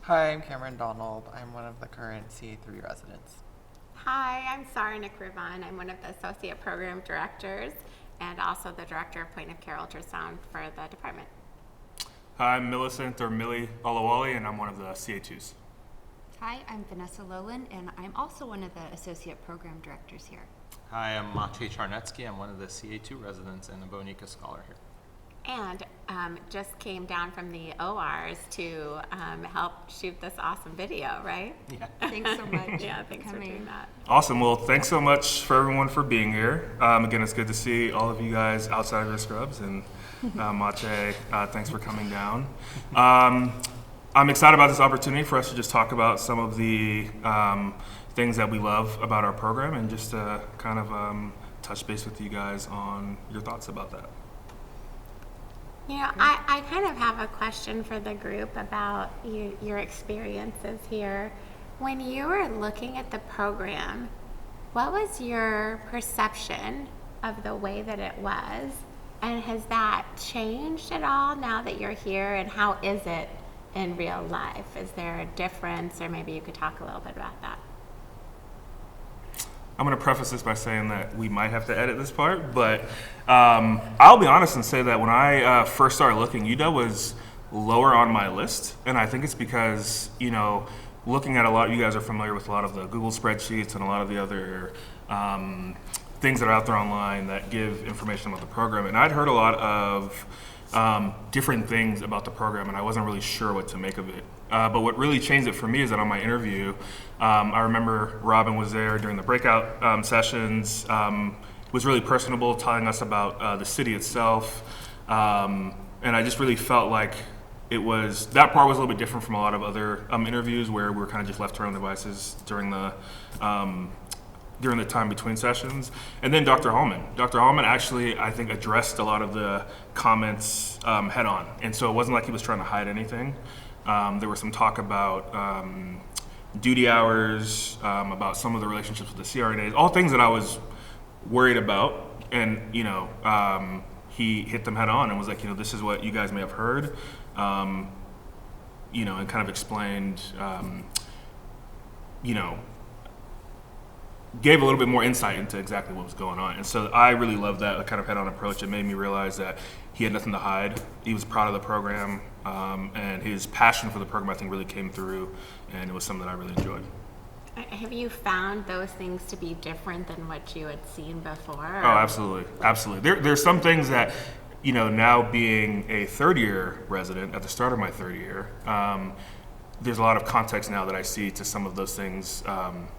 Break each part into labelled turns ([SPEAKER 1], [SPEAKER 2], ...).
[SPEAKER 1] Hi, I'm Cameron Donald. I'm one of the current CA3 residents.
[SPEAKER 2] Hi, I'm Sara Nikravan. I'm one of the Associate Program Directors and also the Director of Point of Care Ultrasound for the department.
[SPEAKER 3] Hi, I'm Millicent or Millie Olawale, and I'm one of the CA2s.
[SPEAKER 4] Hi, I'm Vanessa Loland, and I'm also one of the Associate Program Directors here.
[SPEAKER 5] Hi, I'm Maciej Czarnecki. I'm one of the CA2 residents and a Bonica Scholar here.
[SPEAKER 2] And just came down from the ORs to help shoot this awesome video, right?
[SPEAKER 5] Yeah.
[SPEAKER 4] Thanks so much.
[SPEAKER 2] Yeah, thanks for doing that.
[SPEAKER 3] Awesome. Well, thanks so much for everyone for being here. Again, it's good to see all of you guys outside of your scrubs, and Maciej, thanks for coming down. I'm excited about this opportunity for us to just talk about some of the things that we love about our program and just to kind of touch base with you guys on your thoughts about that.
[SPEAKER 2] You know, I kind of have a question for the group about your experiences here. When you were looking at the program, what was your perception of the way that it was? And has that changed at all now that you're here? And how is it in real life? Is there a difference? Or maybe you could talk a little bit about that.
[SPEAKER 3] I'm going to preface this by saying that we might have to edit this part, but I'll be honest and say that when I first started looking, UW was lower on my list, and I think it's because, you know, looking at a lot, you guys are familiar with a lot of the Google spreadsheets and a lot of the other things that are out there online that give information about the program, and I'd heard a lot of different things about the program, and I wasn't really sure what to make of it. But what really changed it for me is that on my interview, I remember Robin was there during the breakout sessions, was really personable, telling us about the city itself, and I just really felt like that part was a little bit different from a lot of other interviews where we were kind of just left to our own devices during the time between sessions. And then Dr. Hallman. Dr. Hallman actually, I think, addressed a lot of the comments head on. And so it wasn't like he was trying to hide anything. There was some talk about duty hours, about some of the relationships with the CRNAs, all things that I was worried about. And, you know, he hit them head on and was like, you know, this is what you guys may have heard, you know, and kind of explained, you know, gave a little bit more insight into exactly what was going on. And so I really loved that kind of head-on approach. It made me realize that he had nothing to hide. He was proud of the program, and his passion for the program, I think, really came through, and it was something that I really enjoyed.
[SPEAKER 2] Have you found those things to be different than what you had seen before? Or?
[SPEAKER 3] Oh, absolutely. Absolutely. There's some things that, you know, now being a third-year resident, at the start of my third year, there's a lot of context now that I see to some of those things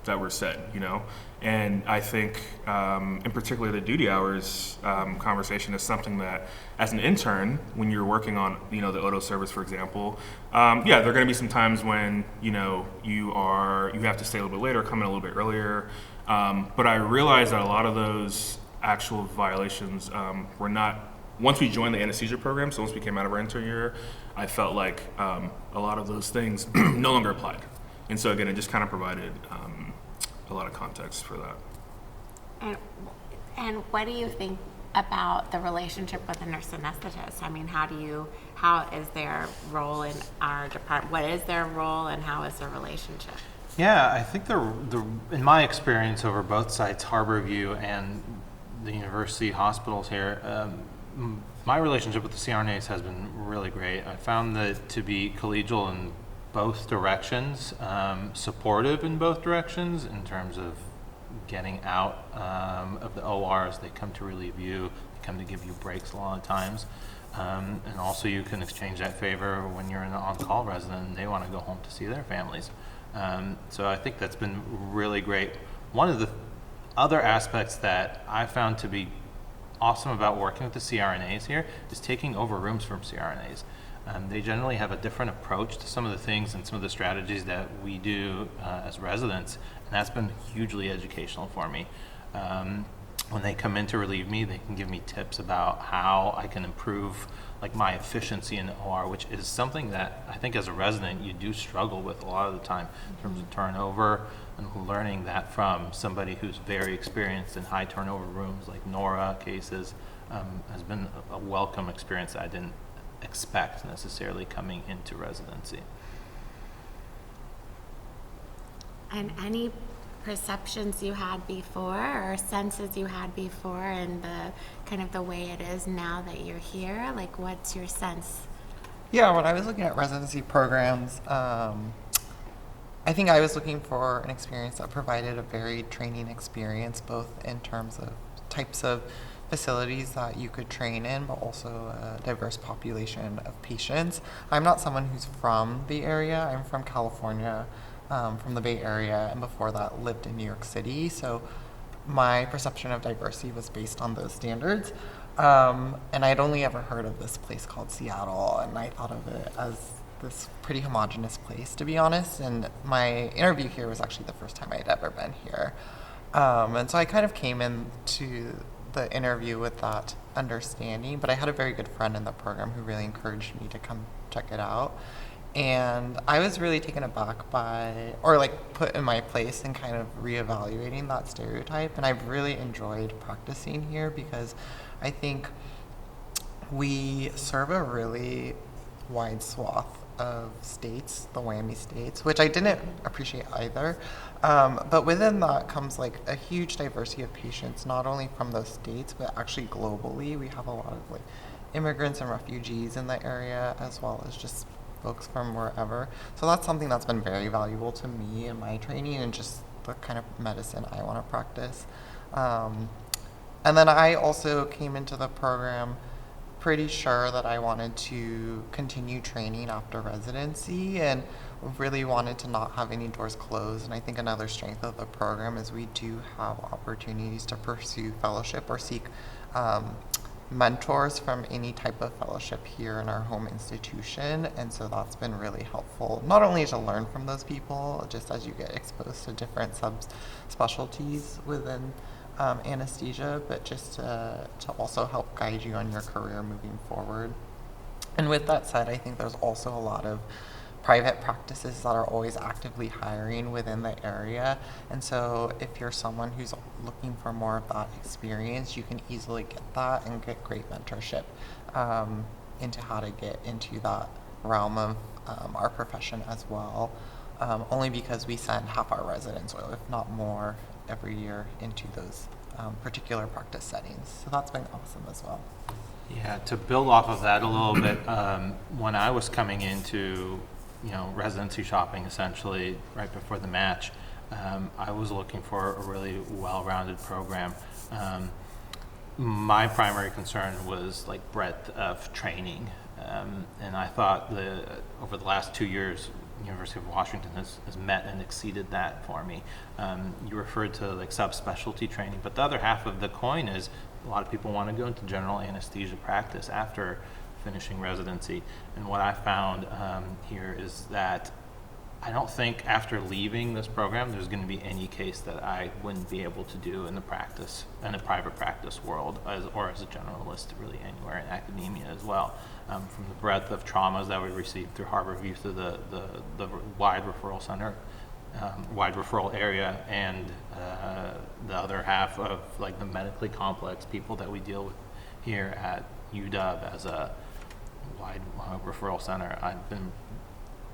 [SPEAKER 3] that were said, you know? And I think, in particular, the duty hours conversation is something that, as an intern, when you're working on, you know, the auto service, for example, yeah, there are going to be some times when, you know, you have to stay a little bit later, come in a little bit earlier. But I realized that a lot of those actual violations were not. Once we joined the anesthesia program, so once we came out of our intern year, I felt like a lot of those things no longer applied. And so again, it just kind of provided a lot of context for that.
[SPEAKER 2] And what do you think about the relationship with the nurse anesthetist? I mean, how is their role in our department? What is their role and how is their relationship?
[SPEAKER 5] Yeah, I think in my experience over both sites, Harborview and the university hospitals here, my relationship with the CRNAs has been really great. I found that to be collegial in both directions, supportive in both directions in terms of getting out of the ORs. They come to relieve you, they come to give you breaks a lot of times. And also you can exchange that favor when you're an on-call resident and they want to go home to see their families. So I think that's been really great. One of the other aspects that I found to be awesome about working with the CRNAs here is taking over rooms from CRNAs. They generally have a different approach to some of the things and some of the strategies that we do as residents, and that's been hugely educational for me. When they come in to relieve me, they can give me tips about how I can improve like my efficiency in the OR, which is something that I think as a resident you do struggle with a lot of the time in terms of turnover, and learning that from somebody who's very experienced in high turnover rooms like NORA cases has been a welcome experience that I didn't expect necessarily coming into residency.
[SPEAKER 2] And any perceptions you had before or senses you had before and the kind of the way it is now that you're here? Like, what's your sense?
[SPEAKER 1] Yeah, when I was looking at residency programs, I think I was looking for an experience that provided a varied training experience, both in terms of types of facilities that you could train in, but also a diverse population of patients. I'm not someone who's from the area. I'm from California, from the Bay Area, and before that lived in New York City. So my perception of diversity was based on those standards. And I'd only ever heard of this place called Seattle, and I thought of it as this pretty homogenous place, to be honest. And my interview here was actually the first time I'd ever been here. And so I kind of came into the interview with that understanding, but I had a very good friend in the program who really encouraged me to come check it out. And I was really taken aback by, or like put in my place and kind of reevaluating that stereotype. And I've really enjoyed practicing here because I think we serve a really wide swath of states, the WWAMI states, which I didn't appreciate either. But within that comes like a huge diversity of patients, not only from those states, but actually globally. We have a lot of like immigrants and refugees in the area, as well as just folks from wherever. So that's something that's been very valuable to me in my training and just the kind of medicine I want to practice. And then I also came into the program pretty sure that I wanted to continue training after residency and really wanted to not have any doors closed. And I think another strength of the program is we do have opportunities to pursue fellowship or seek mentors from any type of fellowship here in our home institution. And so that's been really helpful, not only to learn from those people, just as you get exposed to different subspecialties within anesthesia, but just to also help guide you on your career moving forward. And with that said, I think there's also a lot of private practices that are always actively hiring within the area. And so if you're someone who's looking for more of that experience, you can easily get that and get great mentorship into how to get into that realm of our profession as well. Only because we send half our residents, or if not more, every year into those particular practice settings. So that's been awesome as well.
[SPEAKER 5] Yeah, to build off of that a little bit, when I was coming into, residency shopping essentially right before the match, I was looking for a really well-rounded program. My primary concern was like breadth of training, and I thought over the last 2 years, University of Washington has met and exceeded that for me. You referred to like subspecialty training, but the other half of the coin is a lot of people want to go into general anesthesia practice after finishing residency. And what I found here is that I don't think after leaving this program there's going to be any case that I wouldn't be able to do in the private practice world, or as a generalist, really anywhere in academia as well. From the breadth of traumas that we receive through Harborview, through the wide referral center, wide referral area, and the other half of like the medically complex people that we deal with here at UW as a wide referral center.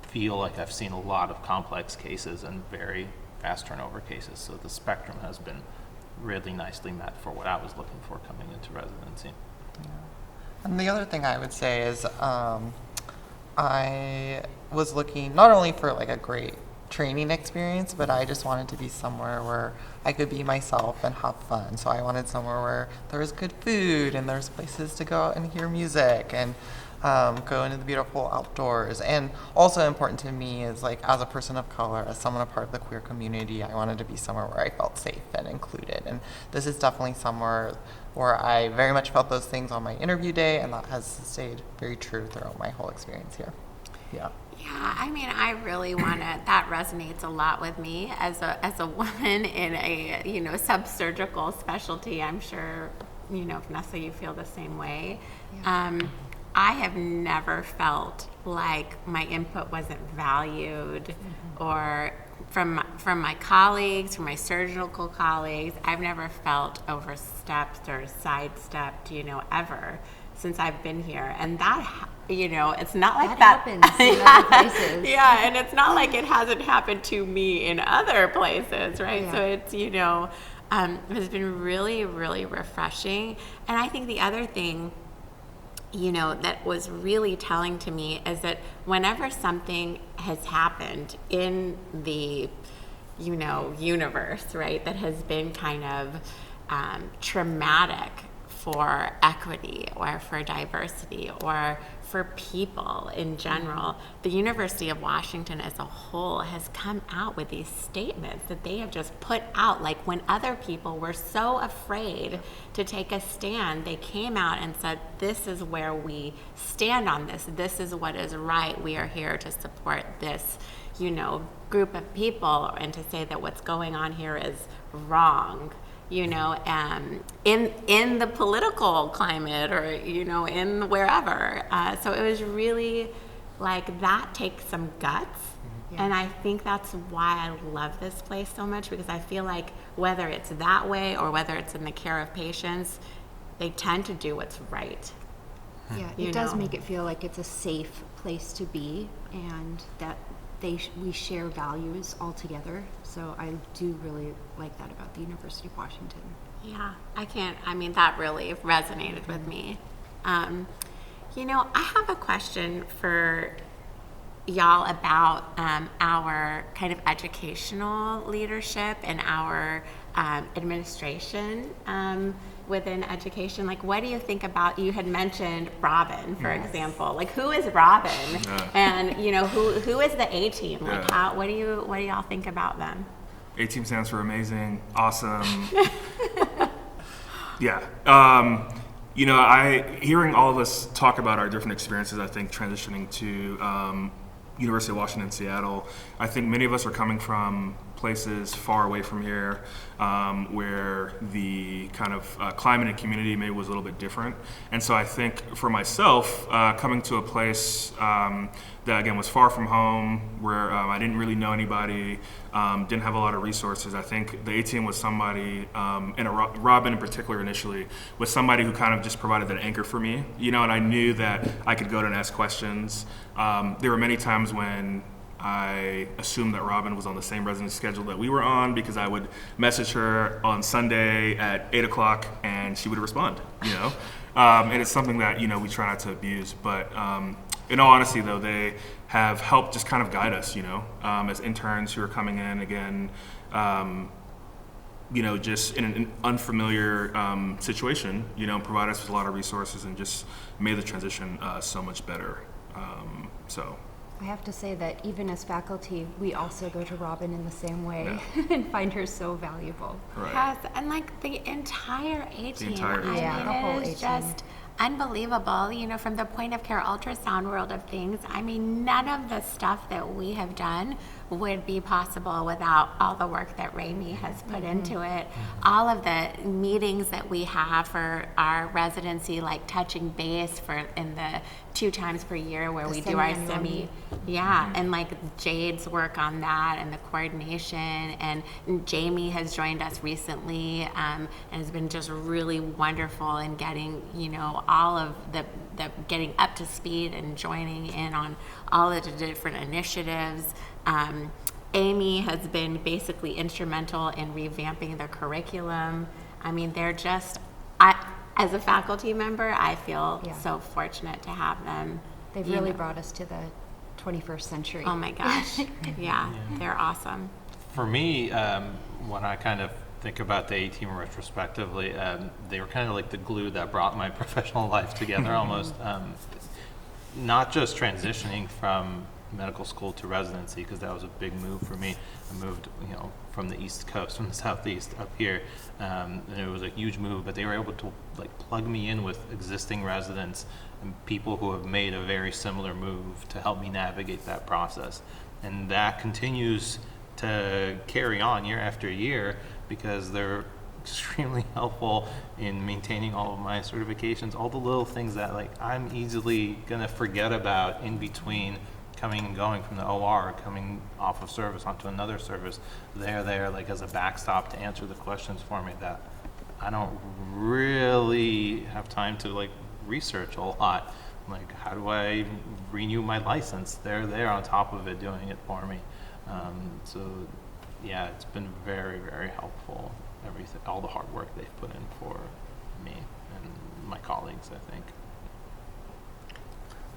[SPEAKER 5] Feel like I've seen a lot of complex cases and very fast turnover cases. So the spectrum has been really nicely met for what I was looking for coming into residency.
[SPEAKER 1] Yeah. And the other thing I would say is I was looking not only for like a great training experience, but I just wanted to be somewhere where I could be myself and have fun. So I wanted somewhere where there was good food and there's places to go out and hear music and go into the beautiful outdoors. And also important to me is, like, as a person of color, as someone a part of the queer community, I wanted to be somewhere where I felt safe and included. And this is definitely somewhere where I very much felt those things on my interview day, and that has stayed very true throughout my whole experience here. Yeah.
[SPEAKER 2] Yeah, I mean, I really want to, that resonates a lot with me as a woman in a, sub-surgical specialty. I'm sure, Vanessa, you feel the same way. Yeah. I have never felt like my input wasn't valued, or from my colleagues, from my surgical colleagues. I've never felt overstepped or sidestepped, ever since I've been here. And that it's not like
[SPEAKER 4] That happens in other places.
[SPEAKER 2] Yeah, and it's not like it hasn't happened to me in other places, right?
[SPEAKER 4] Yeah.
[SPEAKER 2] So it's, it's been really, really refreshing. And I think the other thing, that was really telling to me is that whenever something has happened in the, universe, right, that has been kind of traumatic for equity or for diversity or for people in general, the University of Washington as a whole has come out with these statements that they have just put out. Like when other people were so afraid to take a stand, they came out and said, this is where we stand on this. This is what is right. We are here to support this, group of people, and to say that what's going on here is wrong. In the political climate or, in wherever. So it was really like that takes some guts. Yeah. And I think that's why I love this place so much, because I feel like whether it's that way or whether it's in the care of patients, they tend to do what's right.
[SPEAKER 4] Yeah, it does make it feel like it's a safe place to be, and that we share values all together. So I do really like that about the University of Washington.
[SPEAKER 2] Yeah, that really resonated with me. I have a question for y'all about our kind of educational leadership and our administration within education. Like, what do you think about, you had mentioned Robin, for example. Like, who is Robin? And, who is the A-team? Like, what do y'all think about them?
[SPEAKER 3] A-team stands for amazing, awesome. Yeah. Hearing all of us talk about our different experiences, I think transitioning to University of Washington, Seattle, I think many of us are coming from places far away from here, where the kind of climate and community maybe was a little bit different. And so I think for myself, coming to a place that again was far from home, where I didn't really know anybody, didn't have a lot of resources, I think the A-team was somebody, and Robin in particular initially, was somebody who kind of just provided that anchor for me, and I knew that I could go to and ask questions. There were many times when I assumed that Robin was on the same residency schedule that we were on, because I would message her on Sunday at 8 o'clock and she would respond, and it's something that, we try not to abuse. But in all honesty, though, they have helped just kind of guide us, as interns who are coming in again, just in an unfamiliar situation, provide us with a lot of resources and just made the transition so much better.
[SPEAKER 4] I have to say that even as faculty, we also go to Robin in the same way and find her so valuable.
[SPEAKER 3] Right.
[SPEAKER 2] Yes, and like the entire A-team.
[SPEAKER 4] the whole
[SPEAKER 2] it is
[SPEAKER 4] A-team.
[SPEAKER 2] just unbelievable, from the point of care ultrasound world of things. None of the stuff that we have done would be possible without all the work that Raimi has put into it. All of the meetings that we have for our residency, like touching base in the 2 times per year where we do our semi. Yeah, and like Jade's work on that and the coordination, and Jamie has joined us recently and has been just really wonderful in getting, all of the getting up to speed and joining in on all of the different initiatives. Amy has been basically instrumental in revamping the curriculum. They're just, as a faculty member, I feel so fortunate to have them.
[SPEAKER 4] They've really brought us to the 21st century.
[SPEAKER 2] Oh my gosh. Yeah, they're awesome.
[SPEAKER 5] For me, when I kind of think about the A-team retrospectively, they were kind of like the glue that brought my professional life together almost. Not just transitioning from medical school to residency, because that was a big move for me. I moved, from the East Coast, from the Southeast up here, and it was a huge move, but they were able to plug me in with existing residents and people who have made a very similar move to help me navigate that process. And that continues to carry on year after year, because they're extremely helpful in maintaining all of my certifications, all the little things that I'm easily gonna forget about in between coming and going from the OR, coming off of service onto another service. They're there as a backstop to answer the questions for me that I don't really have time to research a lot. Like, how do I renew my license? They're there on top of it doing it for me. So yeah, it's been very, very helpful. Everything, all the hard work they've put in for me and my colleagues, I think.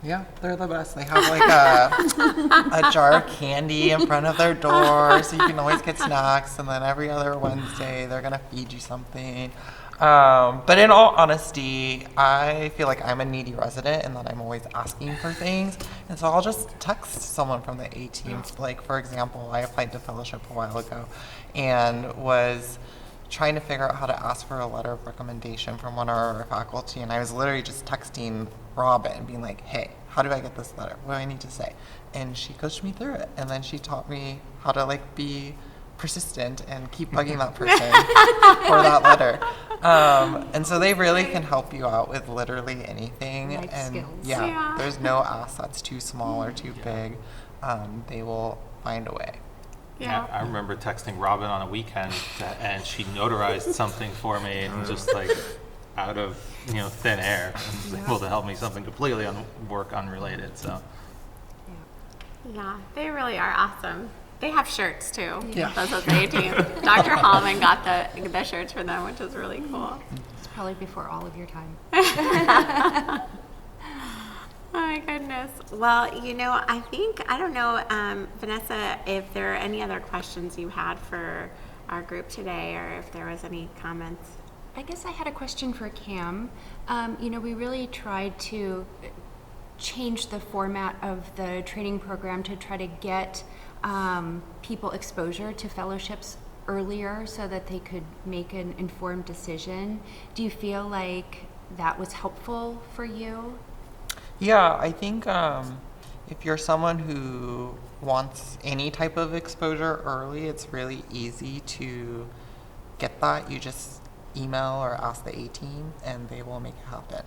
[SPEAKER 1] Yeah, they're the best. They have like a jar of candy in front of their door, so you can always get snacks. And then every other Wednesday, they're gonna feed you something. But in all honesty, I feel like I'm a needy resident and that I'm always asking for things. And so I'll just text someone from the A team. Like, for example, I applied to fellowship a while ago and was trying to figure out how to ask for a letter of recommendation from one of our faculty. And I was literally just texting Robin, being like, hey, how do I get this letter? What do I need to say? And she coached me through it. And then she taught me how to like be persistent and keep bugging that person for that letter. And so they really can help you out with literally anything.
[SPEAKER 4] Life
[SPEAKER 1] and
[SPEAKER 4] skills.
[SPEAKER 2] Yeah.
[SPEAKER 1] there's no ask that's too small or too big. They will find a way.
[SPEAKER 2] Yeah.
[SPEAKER 5] I remember texting Robin on a weekend and she notarized something for me and just like out of thin air and was able to help me something completely work unrelated. So
[SPEAKER 2] Yeah, they really are awesome. They have shirts too.
[SPEAKER 1] Yeah.
[SPEAKER 2] Those are the A team. Dr. Hallman got the shirts for them, which is really cool.
[SPEAKER 4] It's probably before all of your time.
[SPEAKER 2] Oh my goodness. Well, I don't know, Vanessa, if there are any other questions you had for our group today, or if there was any comments.
[SPEAKER 4] I guess I had a question for Cam. We really tried to change the format of the training program to try to get people exposure to fellowships earlier so that they could make an informed decision. Do you feel like that was helpful for you?
[SPEAKER 1] Yeah, I think if you're someone who wants any type of exposure early, it's really easy to get that. You just email or ask the A team and they will make it happen.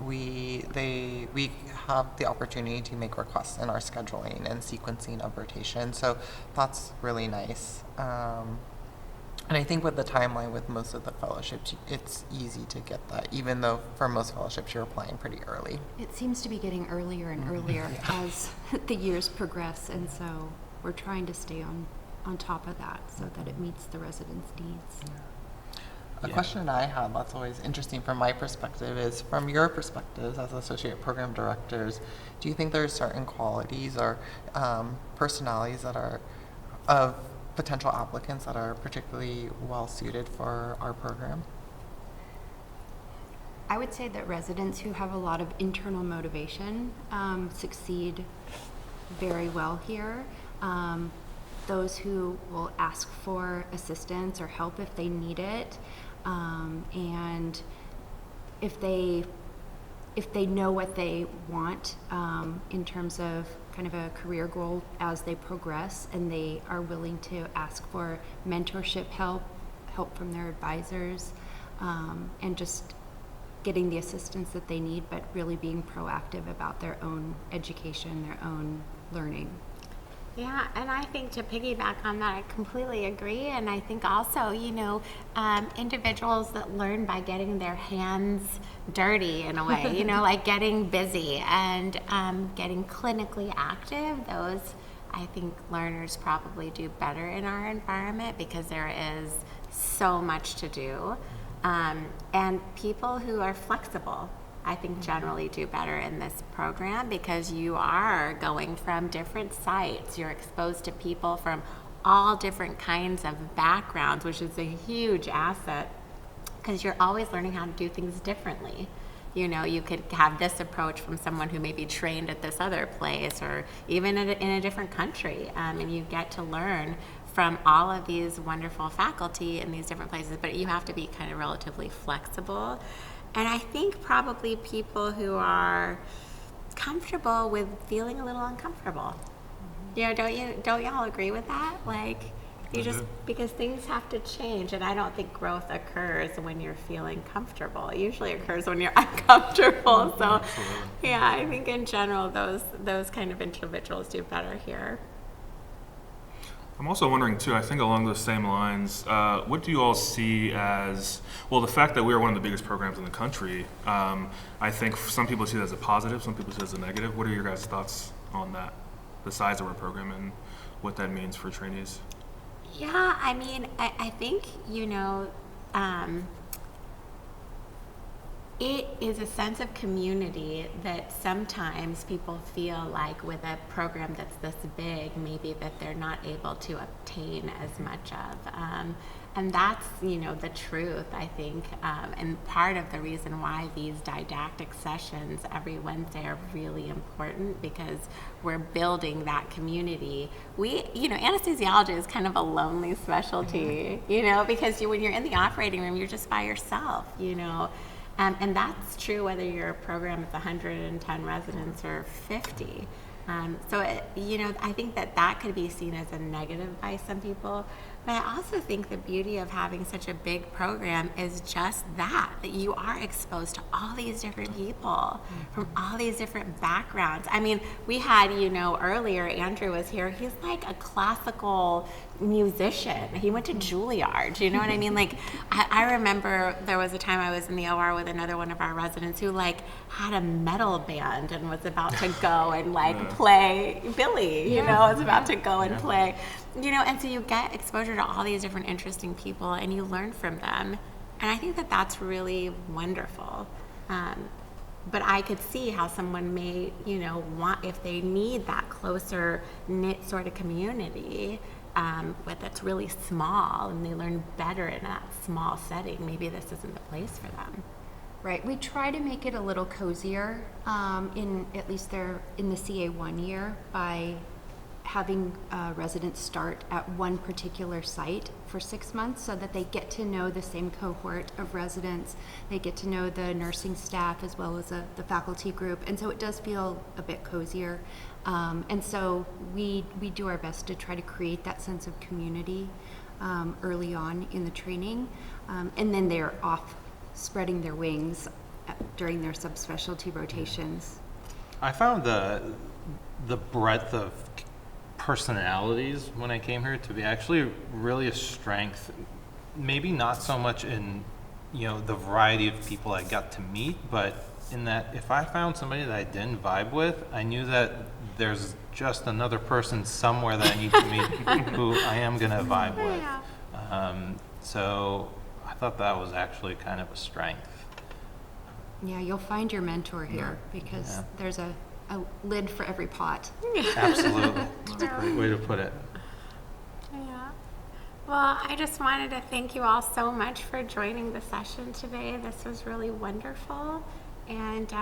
[SPEAKER 1] We have the opportunity to make requests in our scheduling and sequencing of rotation, so that's really nice. And I think with the timeline with most of the fellowships, it's easy to get that, even though for most fellowships you're applying pretty early.
[SPEAKER 4] It seems to be getting earlier and earlier as the years progress, and so we're trying to stay on top of that so that it meets the residents' needs.
[SPEAKER 1] A question I had that's always interesting from my perspective is, from your perspectives as associate program directors, do you think there are certain qualities or personalities that are of potential applicants that are particularly well suited for our program?
[SPEAKER 4] I would say that residents who have a lot of internal motivation succeed very well here. Those who will ask for assistance or help if they need it, and if they know what they want in terms of kind of a career goal as they progress, and they are willing to ask for mentorship help from their advisors, and just getting the assistance that they need, but really being proactive about their own education, their own learning.
[SPEAKER 2] Yeah, and I think to piggyback on that, I completely agree. And I think also, individuals that learn by getting their hands dirty in a way, like getting busy and getting clinically active, those, I think learners probably do better in our environment because there is so much to do. And people who are flexible, I think generally do better in this program because you are going from different sites. You're exposed to people from all different kinds of backgrounds, which is a huge asset because you're always learning how to do things differently. You could have this approach from someone who may be trained at this other place or even in a different country, and you get to learn from all of these wonderful faculty in these different places, but you have to be kind of relatively flexible. And I think probably people who are comfortable with feeling a little uncomfortable. Don't y'all agree with that? Like, because things have to change, and I don't think growth occurs when you're feeling comfortable. It usually occurs when you're uncomfortable. So, yeah, I think in general those kind of individuals do better here.
[SPEAKER 3] I'm also wondering too, I think along those same lines, what do you all see as, well, the fact that we are one of the biggest programs in the country, I think some people see it as a positive, some people see it as a negative. What are your guys' thoughts on that? The size of our program and what that means for trainees?
[SPEAKER 2] Yeah, I mean, I think, it is a sense of community that sometimes people feel like with a program that's this big, maybe that they're not able to obtain as much of. And that's, the truth, I think. And part of the reason why these didactic sessions every Wednesday are really important, because we're building that community. Anesthesiology is kind of a lonely specialty, because when you're in the operating room, you're just by yourself, and that's true whether your program is 110 residents or 50. I think that could be seen as a negative by some people. But I also think the beauty of having such a big program is just that you are exposed to all these different people from all these different backgrounds. I mean, we had, earlier, Andrew was here. He's like a classical musician. He went to Juilliard. You know what I mean? Like, I remember there was a time I was in the OR with another one of our residents who had a metal band and was about to go and play Billy, was about to go and play. And so you get exposure to all these different interesting people and you learn from them. And I think that that's really wonderful. But I could see how someone may, want, if they need that closer knit sort of community, that's really small and they learn better in that small setting, maybe this isn't the place for them.
[SPEAKER 4] Right. We try to make it a little cozier, in at least they're in the CA1 year, by having residents start at one particular site for 6 months so that they get to know the same cohort of residents. They get to know the nursing staff as well as the faculty group. And so it does feel a bit cozier. And so we do our best to try to create that sense of community early on in the training. And then they're off spreading their wings during their subspecialty rotations.
[SPEAKER 5] I found the breadth of personalities when I came here to be actually really a strength. Maybe not so much in the variety of people I got to meet, but in that if I found somebody that I didn't vibe with, I knew that there's just another person somewhere that I need to meet who I am going to vibe with. So I thought that was actually kind of a strength.
[SPEAKER 4] Yeah, you'll find your mentor here because there's a lid for every pot.
[SPEAKER 5] Absolutely. That's a great way to put it.
[SPEAKER 2] Yeah. Well, I just wanted to thank you all so much for joining the session today. This was really wonderful. And,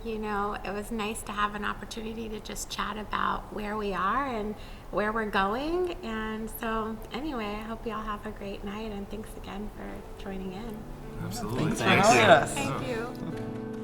[SPEAKER 2] it was nice to have an opportunity to just chat about where we are and where we're going. And so, anyway, I hope you all have a great night. And thanks again for joining in.
[SPEAKER 3] Absolutely.
[SPEAKER 1] Thanks for having us.
[SPEAKER 2] Thank you.